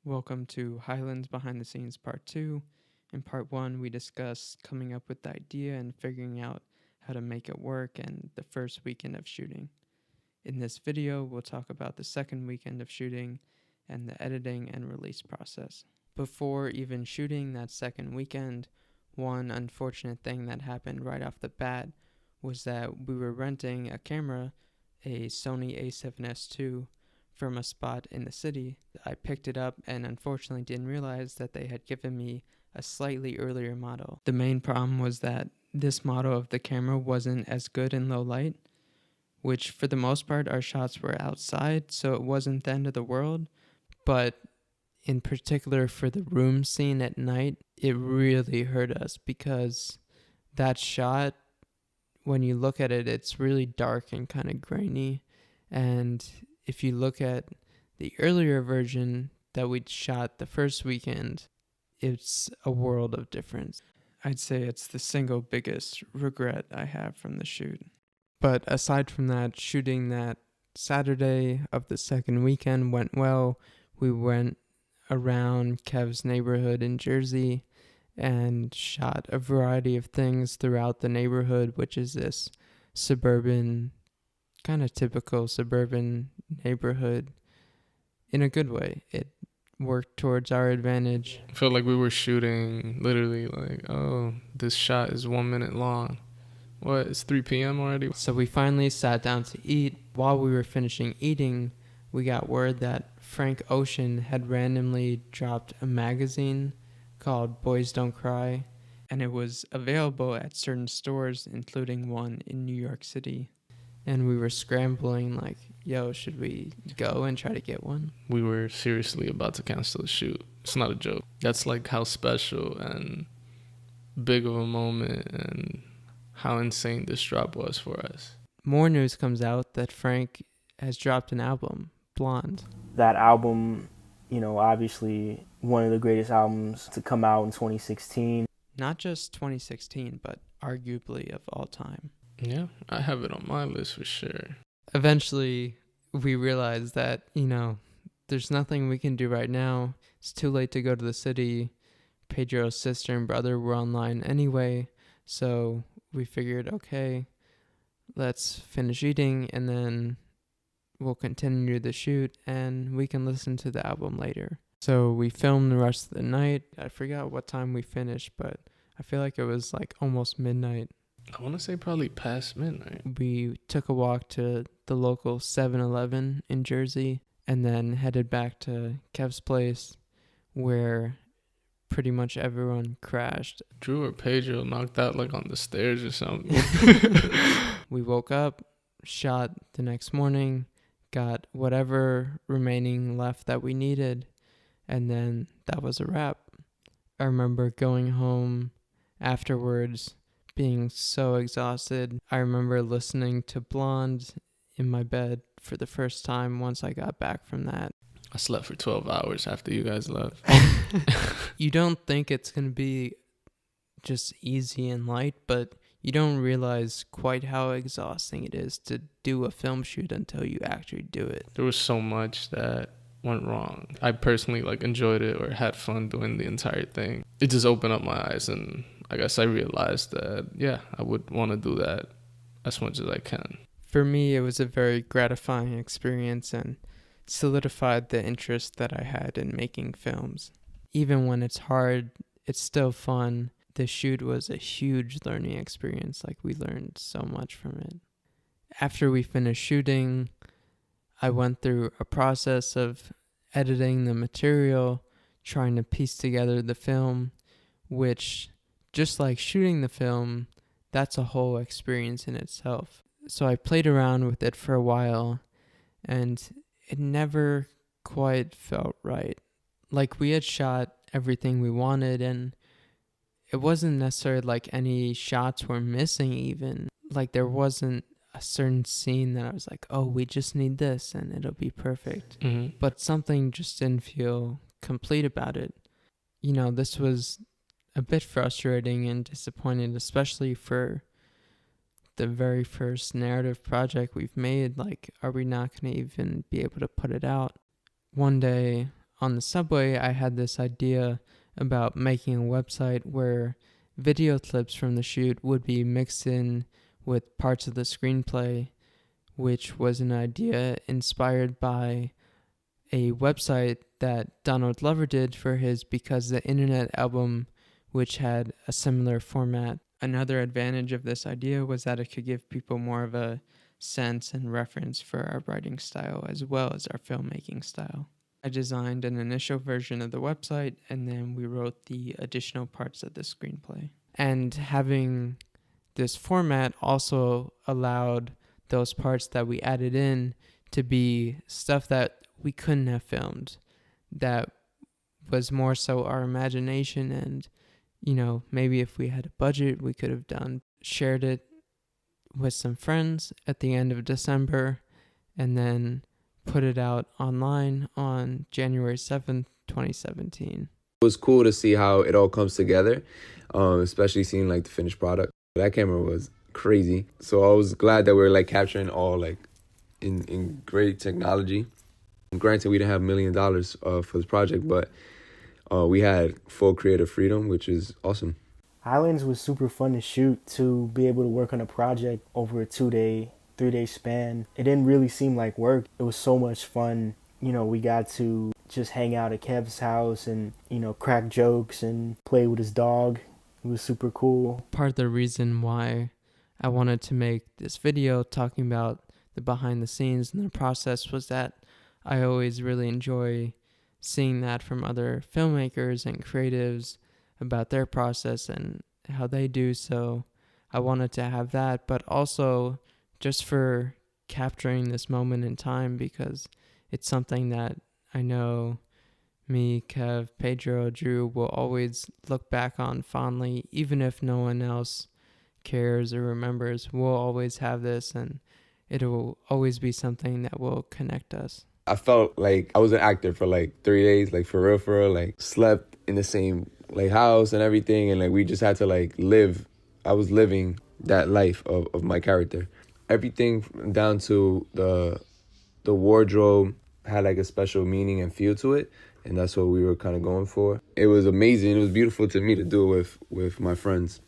Welcome to Highlands Behind the Scenes Part 2. In Part 1, we discuss coming up with the idea and figuring out how to make it work and the first weekend of shooting. In this video, we'll talk about the second weekend of shooting and the editing and release process. Before even shooting that second weekend, one unfortunate thing that happened right off the bat was that we were renting a camera, a Sony a7S II, from a spot in the city. I picked it up and unfortunately didn't realize that they had given me a slightly earlier model. The main problem was that this model of the camera wasn't as good in low light, which for the most part our shots were outside, so it wasn't the end of the world, but in particular for the room scene at night, it really hurt us because that shot, when you look at it, it's really dark and kind of grainy. And if you look at the earlier version that we'd shot the first weekend, it's a world of difference. I'd say it's the single biggest regret I have from the shoot. But aside from that, shooting that Saturday of the second weekend went well. We went around Kev's neighborhood in Jersey and shot a variety of things throughout the neighborhood, which is this suburban, kind of typical suburban neighborhood in a good way. It worked towards our advantage. I felt like we were shooting literally like, oh, this shot is 1 minute long. What, it's 3 p.m. already? So we finally sat down to eat. While we were finishing eating, we got word that Frank Ocean had randomly dropped a magazine called Boys Don't Cry, and it was available at certain stores, including one in New York City. And we were scrambling like, yo, should we go and try to get one? We were seriously about to cancel the shoot. It's not a joke. That's like how special and big of a moment and how insane this drop was for us. More news comes out that Frank has dropped an album, Blonde. That album, obviously one of the greatest albums to come out in 2016. Not just 2016, but arguably of all time. Yeah, I have it on my list for sure. Eventually, we realized that, there's nothing we can do right now. It's too late to go to the city. Pedro's sister and brother were online anyway, so we figured, okay, let's finish eating and then we'll continue the shoot and we can listen to the album later. So we filmed the rest of the night. I forgot what time we finished, but I feel like it was like almost midnight. I want to say probably past midnight. We took a walk to the local 7-Eleven in Jersey and then headed back to Kev's place where pretty much everyone crashed. Drew or Pedro knocked out like on the stairs or something. We woke up, shot the next morning, got whatever remaining left that we needed, and then that was a wrap. I remember going home afterwards being so exhausted. I remember listening to Blonde in my bed for the first time once I got back from that. I slept for 12 hours after you guys left. You don't think it's going to be just easy and light, but you don't realize quite how exhausting it is to do a film shoot until you actually do it. There was so much that went wrong. I personally enjoyed it or had fun doing the entire thing. It just opened up my eyes, and I guess I realized that, yeah, I would want to do that as much as I can. For me, it was a very gratifying experience and solidified the interest that I had in making films. Even when it's hard, it's still fun. The shoot was a huge learning experience. We learned so much from it. After we finished shooting, I went through a process of editing the material, trying to piece together the film, which, just like shooting the film, that's a whole experience in itself. So I played around with it for a while, and it never quite felt right. We had shot everything we wanted, and it wasn't necessarily any shots were missing even. There wasn't a certain scene that I was like, oh, we just need this and it'll be perfect. Mm-hmm. But something just didn't feel complete about it. This was a bit frustrating and disappointing, especially for the very first narrative project we've made. Are we not going to even be able to put it out? One day on the subway, I had this idea about making a website where video clips from the shoot would be mixed in with parts of the screenplay, which was an idea inspired by a website that Donald Glover did for his Because the Internet album, which had a similar format. Another advantage of this idea was that it could give people more of a sense and reference for our writing style as well as our filmmaking style. I designed an initial version of the website, and then we wrote the additional parts of the screenplay. And having this format also allowed those parts that we added in to be stuff that we couldn't have filmed, that was more so our imagination, and maybe if we had a budget, we could have shared it with some friends at the end of December, and then put it out online on January 7th, 2017. It was cool to see how it all comes together, especially seeing like the finished product. That camera was crazy. So I was glad that we were like capturing all like in great technology. Granted, we didn't have $1 million for this project, but we had full creative freedom, which is awesome. Highlands was super fun to shoot, to be able to work on a project over a 2-day, 3-day span. It didn't really seem like work. It was so much fun. We got to just hang out at Kev's house and, crack jokes and play with his dog. It was super cool. Part of the reason why I wanted to make this video talking about the behind the scenes and the process was that I always really enjoy seeing that from other filmmakers and creatives about their process and how they do. So I wanted to have that, but also just for capturing this moment in time, because it's something that I know me, Kev, Pedro, Drew will always look back on fondly, even if no one else cares or remembers. We'll always have this, and it will always be something that will connect us. I felt like I was an actor for like 3 days, like for real, like slept in the same like house and everything, and like we just had to like live. I was living that life of my character. Everything down to the wardrobe had like a special meaning and feel to it, and that's what we were kind of going for. It was amazing. It was beautiful to me to do it with my friends.